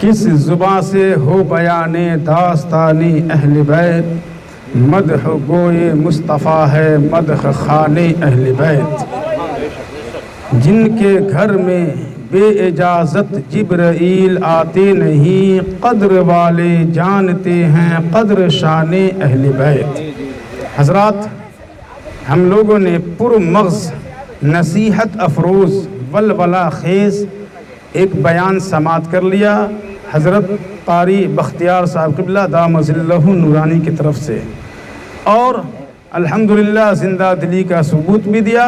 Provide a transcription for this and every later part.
کس زباں سے ہو بیان داستانی اہل بیت، مدح گوئے مصطفیٰ ہے مدح خانے اہل بیت، جن کے گھر میں بے اجازت جبرائیل آتے نہیں، قدر والے جانتے ہیں قدر شان اہل بیت۔ حضرات، ہم لوگوں نے پرمغز نصیحت افروز ولولہ خیز ایک بیان سماعت کر لیا حضرت قاری بختیار صاحب قبلہ دام ظلہ نورانی کی طرف سے، اور الحمدللہ زندہ دلی کا ثبوت بھی دیا،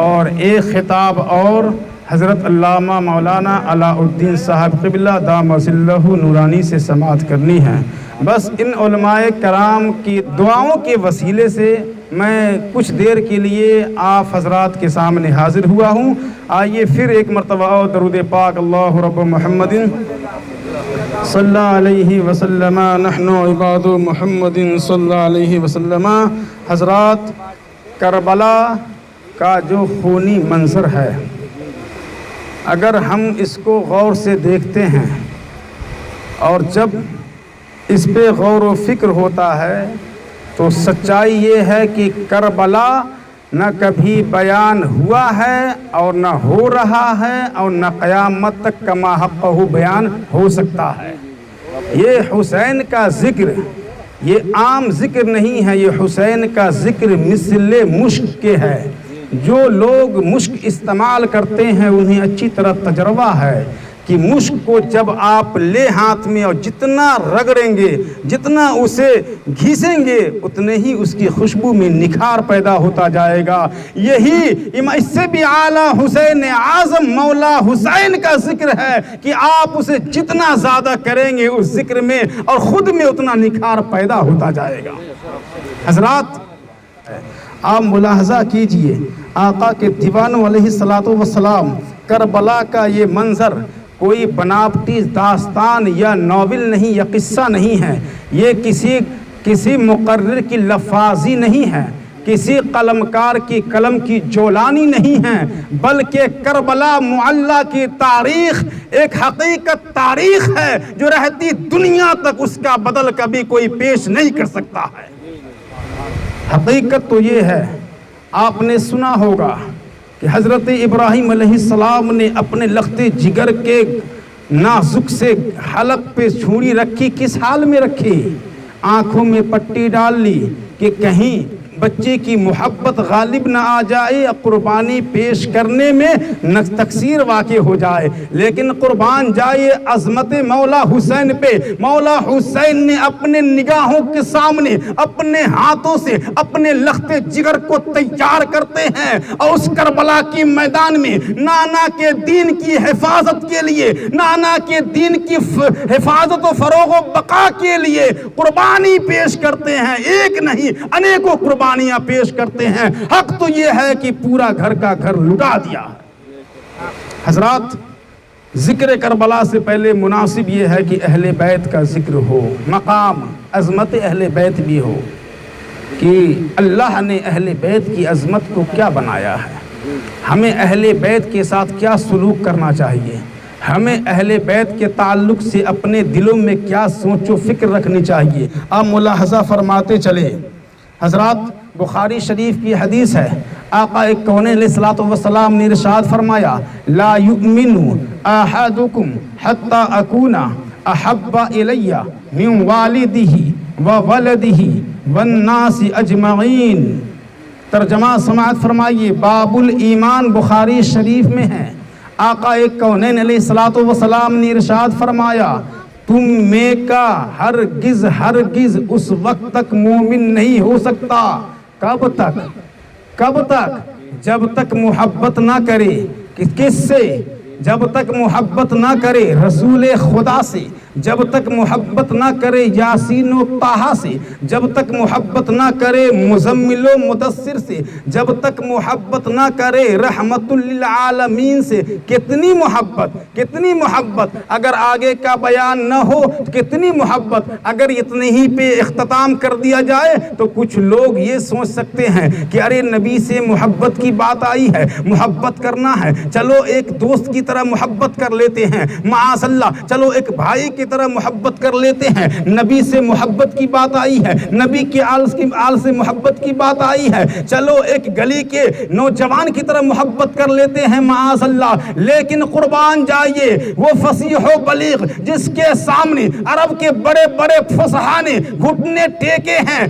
اور ایک خطاب اور حضرت علامہ مولانا علاء الدین صاحب قبلہ دام ظلہ نورانی سے سماعت کرنی ہے۔ بس ان علماء کرام کی دعاؤں کے وسیلے سے میں کچھ دیر کے لیے آپ حضرات کے سامنے حاضر ہوا ہوں۔ آئیے پھر ایک مرتبہ اور درود پاک اللہ رب محمد صلی اللہ علیہ وسلم، نحن عباد محمد صلی اللہ علیہ وسلم۔ حضرات، کربلا کا جو خونی منظر ہے، اگر ہم اس کو غور سے دیکھتے ہیں اور جب اس پہ غور و فکر ہوتا ہے تو سچائی یہ ہے کہ کربلا نہ کبھی بیان ہوا ہے اور نہ ہو رہا ہے اور نہ قیامت تک کما حقہ بیان ہو سکتا ہے۔ یہ حسین کا ذکر یہ عام ذکر نہیں ہے، یہ حسین کا ذکر مثل مشک کے ہے۔ جو لوگ مشک استعمال کرتے ہیں انہیں اچھی طرح تجربہ ہے کہ مشک کو جب آپ لے ہاتھ میں اور جتنا رگڑیں گے، جتنا اسے گھیسیں گے، اتنے ہی اس کی خوشبو میں نکھار پیدا ہوتا جائے گا۔ یہی اس سے بھی اعلیٰ حسین اعظم مولا حسین کا ذکر ہے کہ آپ اسے جتنا زیادہ کریں گے اس ذکر میں اور خود میں اتنا نکھار پیدا ہوتا جائے گا۔ حضرات، آپ ملاحظہ کیجئے، آقا کے دیوانوں علیہ السلام کربلا کا یہ منظر کوئی بناوٹی داستان یا ناول نہیں یا قصہ نہیں ہے، یہ کسی مقرر کی لفاظی نہیں ہے، کسی قلمکار کی قلم کی جولانی نہیں ہے، بلکہ کربلا معلیٰ کی تاریخ ایک حقیقت تاریخ ہے جو رہتی دنیا تک اس کا بدل کبھی کوئی پیش نہیں کر سکتا ہے۔ حقیقت تو یہ ہے، آپ نے سنا ہوگا کہ حضرت ابراہیم علیہ السلام نے اپنے لخت جگر کے نازک سے حلق پہ چھری رکھی، کس حال میں رکھی؟ آنکھوں میں پٹی ڈال لی کہ کہیں بچے کی محبت غالب نہ آ جائے، قربانی پیش کرنے میں تقصیر واقع ہو جائے، لیکن قربان جائے عظمت مولا حسین پہ۔ مولا حسین نے اپنے نگاہوں کے سامنے اپنے ہاتھوں سے اپنے لخت جگر کو تیار کرتے ہیں، اور اس کربلا کی میدان میں نانا کے دین کی حفاظت کے لیے، نانا کے دین کی حفاظت و فروغ و بقا کے لیے قربانی پیش کرتے ہیں۔ ایک نہیں، انیکوں قربانیاں پیش کرتے ہیں۔ حق تو یہ ہے کہ پورا گھر کا گھر لٹا دیا۔ حضرات، ذکر کربلا سے پہلے مناسب یہ ہے کہ اہل بیت کا ذکر ہو، مقام عظمت اہل بیت بھی ہو کہ اللہ نے اہل بیت کی عظمت کو کیا بنایا ہے، ہمیں اہل بیت کے ساتھ کیا سلوک کرنا چاہیے، ہمیں اہل بیت کے تعلق سے اپنے دلوں میں کیا سوچ و فکر رکھنی چاہیے۔ آپ ملاحظہ فرماتے چلے۔ حضرات، بخاری شریف کی حدیث ہے، آقا کونین علیہ الصلوۃ والسلام نے ارشاد فرمایا، لا یؤمن احدکم حتی اکون احب الی من والدہ وولدہ والناس اجمعین۔ ترجمہ سماعت فرمائیے، باب الایمان بخاری شریف میں ہے۔ آقا کونین علیہ الصلوۃ والسلام نے ارشاد فرمایا، تم میں کا ہرگز اس وقت تک مومن نہیں ہو سکتا۔ کب تک؟ جب تک محبت نہ کرے، کس سے؟ جب تک محبت نہ کرے رسول خدا سے، جب تک محبت نہ کرے یاسین و طٰہٰ سے، جب تک محبت نہ کرے مزمل و مدثر سے، جب تک محبت نہ کرے رحمت للعالمین سے۔ کتنی محبت اگر آگے کا بیان نہ ہو، کتنی محبت اگر اتنے ہی پہ اختتام کر دیا جائے تو کچھ لوگ یہ سوچ سکتے ہیں کہ ارے نبی سے محبت کی بات آئی ہے، محبت کرنا ہے، چلو ایک دوست کی طرح محبت کر لیتے ہیں، معاذ اللہ چلو ایک بھائی کی طرح محبت کر لیتے ہیں، نبی سے محبت کی بات آئی ہے، نبی کے آل سے محبت کی بات آئی ہے، چلو ایک گلی کے نوجوان کی طرح محبت کر لیتے ہیں، معاذ اللہ، لیکن قربان جائیے وہ فصیح و بلیغ جس کے سامنے عرب کے بڑے بڑے فصحاء نے گھٹنے ٹیکے ہیں،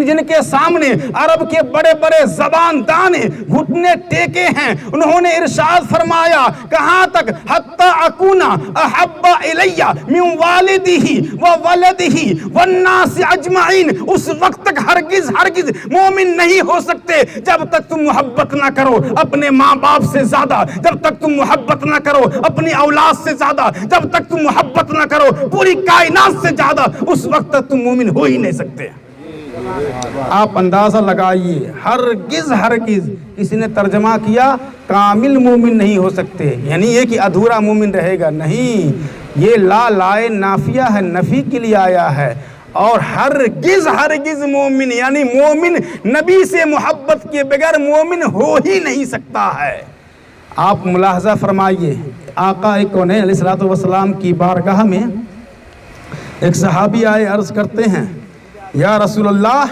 جن کے سامنے عرب کے بڑے بڑے زبان دان گھٹنے ٹیکے ہیں، انہوں نے ارشاد فرمایا کہاں تک حتی اکونا احب الی من والدہ و ولدہ والناس اجمعین، اس وقت تک ہرگز مومن نہیں ہو سکتے جب تک تم محبت نہ کرو اپنے ماں باپ سے زیادہ، جب تک تم محبت نہ کرو اپنی اولاد سے زیادہ، جب تک تم محبت نہ کرو پوری کائنات سے زیادہ، اس وقت تک تم مومن ہو ہی نہیں سکتے۔ آپ اندازہ لگائیے، ہرگز کسی نے ترجمہ کیا کامل مومن نہیں ہو سکتے، یعنی یہ کہ ادھورا مومن رہے گا، نہیں، یہ لا لائے نافیہ ہے، نفی کے لیے آیا ہے، اور ہرگز مومن یعنی مومن نبی سے محبت کے بغیر مومن ہو ہی نہیں سکتا ہے۔ آپ ملاحظہ فرمائیے، آقا کونین علیہ الصلوۃ والسلام کی بارگاہ میں ایک صحابی آئے، عرض کرتے ہیں یا رسول اللہ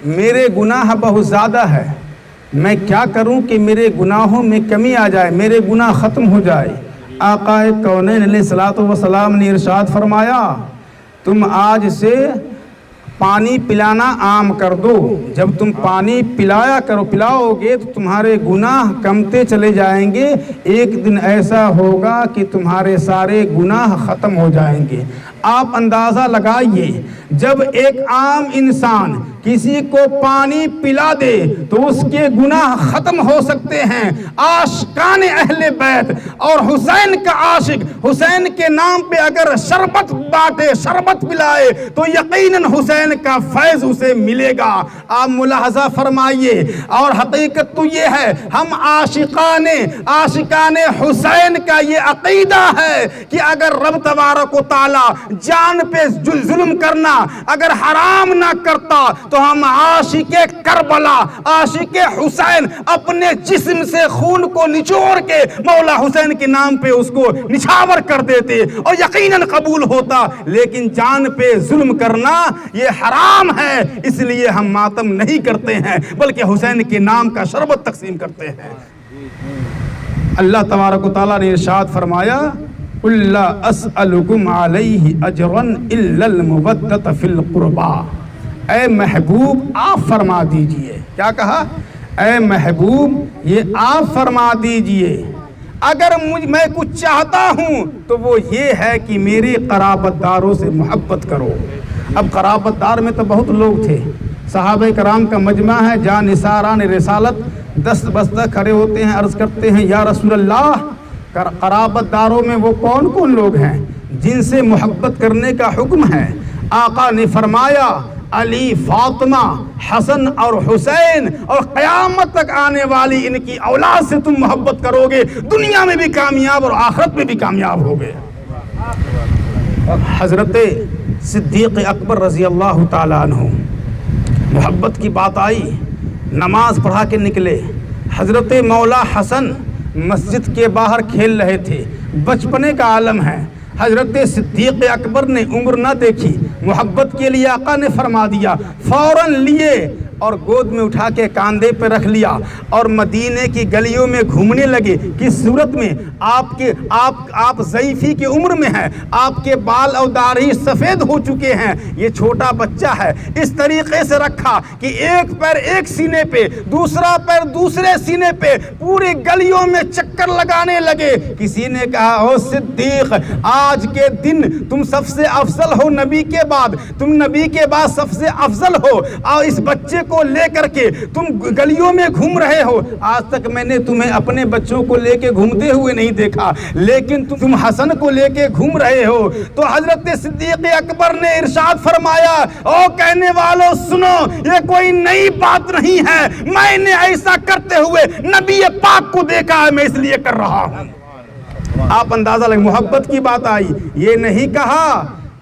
میرے گناہ بہت زیادہ ہے، میں کیا کروں کہ میرے گناہوں میں کمی آ جائے، میرے گناہ ختم ہو جائے۔ آقا کونین علیہ الصلوۃ والسلام نے ارشاد فرمایا تم آج سے پانی پلانا عام کر دو، جب تم پانی پلاؤ گے تو تمہارے گناہ کمتے چلے جائیں گے، ایک دن ایسا ہوگا کہ تمہارے سارے گناہ ختم ہو جائیں گے۔ آپ اندازہ لگائیے، جب ایک عام انسان کسی کو پانی پلا دے تو اس کے گناہ ختم ہو سکتے ہیں، عاشقان اہل بیت اور حسین کا عاشق حسین کے نام پہ اگر شربت بانٹے، شربت پلائے تو یقیناً حسین کا فیض اسے ملے گا۔ آپ ملاحظہ فرمائیے، اور حقیقت تو یہ ہے ہم عاشقان حسین کا یہ عقیدہ ہے کہ اگر رب تبارک و تعالی جان پہ ظلم کرنا اگر حرام نہ کرتا تو ہم عاشق کربلا، عاشق حسین اپنے جسم سے خون کو نچوڑ کے مولا حسین کے نام پہ اس کو نچھاور کر دیتے اور یقیناً قبول ہوتا، لیکن جان پہ ظلم کرنا یہ حرام ہے، اس لیے ہم ماتم نہیں کرتے ہیں بلکہ حسین کے نام کا شربت تقسیم کرتے ہیں۔ اللہ تبارک و تعالیٰ نے ارشاد فرمایا قُلْ لَا أَسْأَلُكُمْ عَلَيْهِ أَجْرًا إِلَّا الْمُوَدَّةَ فِي الْقُرْبَى، اے محبوب آپ فرما دیجئے، کیا کہا؟ اے محبوب یہ آپ فرما دیجئے اگر میں کچھ چاہتا ہوں تو وہ یہ ہے کہ میرے قرابت داروں سے محبت کرو۔ اب قرابت دار میں تو بہت لوگ تھے، صحابہ کرام کا مجمع ہے، جان نثاران رسالت دست بستہ کھڑے ہوتے ہیں، عرض کرتے ہیں یا رسول اللہ قرابت داروں میں وہ کون لوگ ہیں جن سے محبت کرنے کا حکم ہے؟ آقا نے فرمایا علی، فاطمہ، حسن اور حسین، اور قیامت تک آنے والی ان کی اولاد سے تم محبت کرو گے، دنیا میں بھی کامیاب اور آخرت میں بھی کامیاب ہوگے۔ حضرت صدیق اکبر رضی اللہ تعالیٰ عنہ، محبت کی بات آئی، نماز پڑھا کے نکلے، حضرت مولا حسن مسجد کے باہر کھیل رہے تھے، بچپنے کا عالم ہے، حضرت صدیق اکبر نے عمر نہ دیکھی، محبت کے لیے آقا نے فرما دیا، فوراً لیے اور گود میں اٹھا کے کاندھے پہ رکھ لیا اور مدینے کی گلیوں میں گھومنے لگے۔ کس صورت میں؟ آپ ضعیفی کی عمر میں ہیں، آپ کے بال اور داڑھی سفید ہو چکے ہیں، یہ چھوٹا بچہ ہے، اس طریقے سے رکھا کہ ایک پیر ایک سینے پہ، دوسرا پیر دوسرے سینے پہ، پوری گلیوں میں چکر لگانے لگے۔ کسی نے کہا او صدیق، آج کے دن تم سب سے افضل ہو نبی کے بعد، تم نبی کے بعد سب سے افضل ہو، اور اس بچے کو لے کر کے تم گلیوں میں گھوم رہے ہو، آج تک میں نے تمہیں اپنے بچوں کو لے کے گھومتے ہوئے نہیں دیکھا، لیکن تم حسن کو لے کے گھوم رہے ہو۔ تو حضرت صدیق اکبر نے ارشاد فرمایا او کہنے والوں سنو، یہ کوئی نئی بات نہیں ہے، میں نے ایسا کرتے ہوئے نبی پاک کو دیکھا ہے، میں اس لیے کر رہا ہوں۔ آپ اندازہ لگے، محبت کی بات آئی، یہ نہیں کہا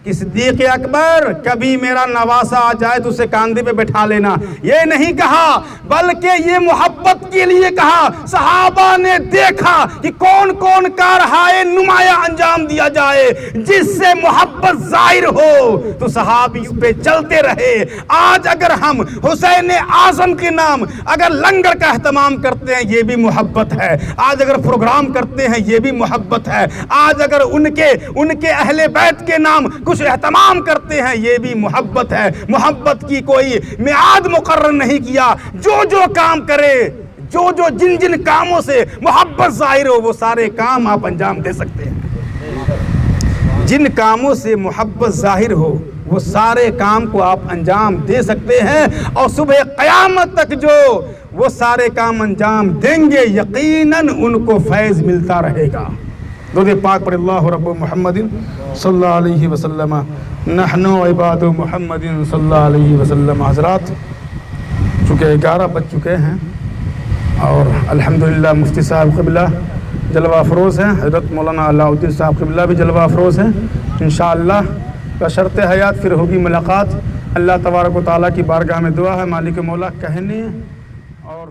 کہ صدیق اکبر کبھی میرا نواسا آ جائے تو اسے کاندھے پہ بٹھا لینا، یہ نہیں کہا، بلکہ یہ محبت کے لیے کہا۔ صحابہ نے دیکھا کہ کون کون کارہائے نمایاں انجام دیا جائے جس سے محبت ظاہر ہو، تو صحابی اس پہ چلتے رہے۔ آج اگر ہم حسین اعظم کے نام اگر لنگر کا اہتمام کرتے ہیں یہ بھی محبت ہے، آج اگر پروگرام کرتے ہیں یہ بھی محبت ہے، آج اگر ان کے اہل بیت کے نام کچھ اہتمام کرتے ہیں یہ بھی محبت ہے۔ محبت کی کوئی میعاد مقرر نہیں کیا، جو کام کرے، جن کاموں سے محبت ظاہر ہو وہ سارے کام آپ انجام دے سکتے ہیں۔ جن کاموں سے محبت ظاہر ہو وہ سارے کام کو آپ انجام دے سکتے ہیں، اور صبح قیامت تک جو وہ سارے کام انجام دیں گے یقیناً ان کو فیض ملتا رہے گا۔ درود پاک پر اللہ رب محمد صلی اللہ علیہ وسلم، نحن عباد محمد صلی اللہ علیہ وسلم۔ حضرات چونکہ 11 بج چکے ہیں اور الحمدللہ مفتی صاحب قبلہ جلوہ افروز ہیں، حضرت مولانا علاء الدین صاحب قبلہ بھی جلوہ افروز ہیں، انشاءاللہ بشرط حیات پھر ہوگی ملاقات۔ اللہ تبارک و تعالیٰ کی بارگاہ میں دعا ہے مالک مولا کہنے اور